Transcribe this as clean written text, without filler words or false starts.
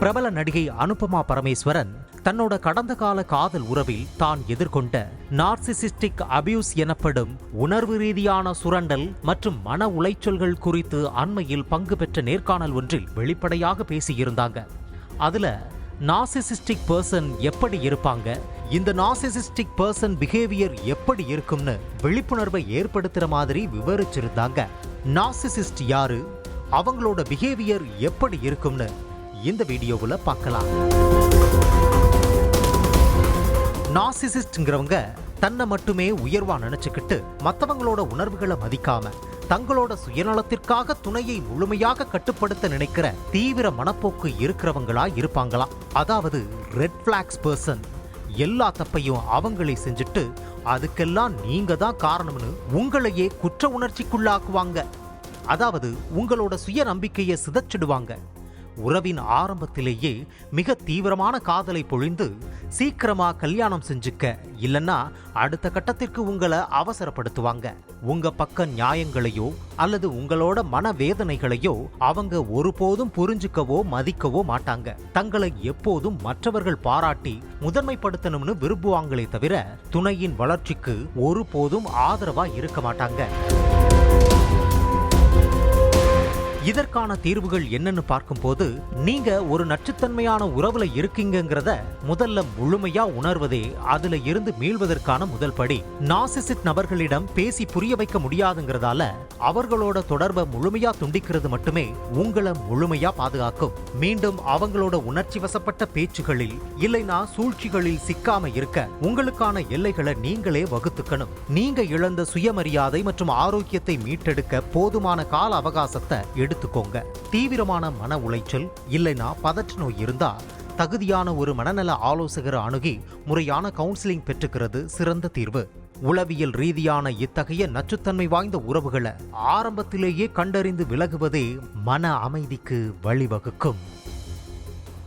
பிரபல நடிகை அனுபமா பரமேஸ்வரன் தன்னோட கடந்த கால காதல் உறவில் தான் எதிர்கொண்ட நார்சிசிஸ்டிக் அபியூஸ் எனப்படும் உணர்வு ரீதியான சுரண்டல் மற்றும் மன உளைச்சல்கள் குறித்து அண்மையில் பங்கு பெற்ற நேர்காணல் ஒன்றில் வெளிப்படையாக பேசியிருந்தாங்க. அதுல நார்சிசிஸ்டிக் பர்சன் எப்படி இருப்பாங்க, இந்த நார்சிசிஸ்டிக் பர்சன் பிஹேவியர் எப்படி இருக்கும்னு விழிப்புணர்வை ஏற்படுத்துற மாதிரி விவரிச்சிருந்தாங்க. நார்சிசிஸ்ட் யாரு, அவங்களோட பிஹேவியர் எப்படி இருக்கும்னு இந்த வீடியோவுல பார்க்கலாம். நார்சிசிஸ்ட்ங்கிறவங்க தன்னை மட்டுமே உயர்வா நினைச்சுக்கிட்டு மற்றவங்களோட உணர்வுகளை மதிக்காம தங்களோட சுயநலத்திற்காக துணையை முழுமையாக கட்டுப்படுத்த நினைக்கிற தீவிர மனப்போக்கு இருக்கிறவங்களா இருப்பாங்களாம். அதாவது ரெட் பிளாக்ஸ் பர்சன். எல்லா தப்பையும் அவங்களே செஞ்சுட்டு அதுக்கெல்லாம் நீங்க தான் காரணம்னு உங்களையே குற்ற உணர்ச்சிக்குள்ளாக்குவாங்க. அதாவது உங்களோட சுய நம்பிக்கையை சிதைச்சிடுவாங்க. உறவின் ஆரம்பத்திலேயே மிக தீவிரமான காதலை பொழிந்து சீக்கிரமா கல்யாணம் செஞ்சுக்க இல்லைன்னா அடுத்த கட்டத்திற்கு உங்களை அவசரப்படுத்துவாங்க. உங்க பக்க நியாயங்களையோ அல்லது உங்களோட மனவேதனைகளையோ அவங்க ஒருபோதும் புரிஞ்சுக்கவோ மதிக்கவோ மாட்டாங்க. தங்களை எப்போதும் மற்றவர்கள் பாராட்டி முதன்மைப்படுத்தணும்னு விரும்புவாங்களே தவிர துணையின் வளர்ச்சிக்கு ஒருபோதும் ஆதரவா இருக்க மாட்டாங்க. இதற்கான தீர்வுகள் என்னன்னு பார்க்கும்போது, நீங்க ஒரு நச்சுத்தன்மையான உறவுல இருக்கீங்கிறத முதல்ல முழுமையா உணர்வதே அதுல இருந்து மீள்வதற்கான முதல் படி. நார்சிசிஸ்ட் நபர்களிடம் பேசி புரிய வைக்க முடியாதுங்கிறதால அவர்களோட தொடர்பை முழுமையா துண்டிக்கிறது மட்டுமே உங்களை முழுமையா பாதுகாக்கும். மீண்டும் அவங்களோட உணர்ச்சி வசப்பட்ட பேச்சுகளில் இல்லைனா சூழ்ச்சிகளில் சிக்காம இருக்க உங்களுக்கான எல்லைகளை நீங்களே வகுத்துக்கணும். நீங்க இழந்த சுயமரியாதை மற்றும் ஆரோக்கியத்தை மீட்டெடுக்க போதுமான கால அவகாசத்தை எடுத்துக்கோங்க. தீவிரமான மன உளைச்சல் இல்லைனா பதற்ற நோய் இருந்தா தகுதியான ஒரு மனநல ஆலோசகரை அணுகி முறையான கவுன்சிலிங் பெற்றுக்கிறது சிறந்த தீர்வு. உளவியல் ரீதியான இத்தகைய நச்சுத்தன்மை வாய்ந்த உறவுகளை ஆரம்பத்திலேயே கண்டறிந்து விலகுவதே மன அமைதிக்கு வழிவகுக்கும்.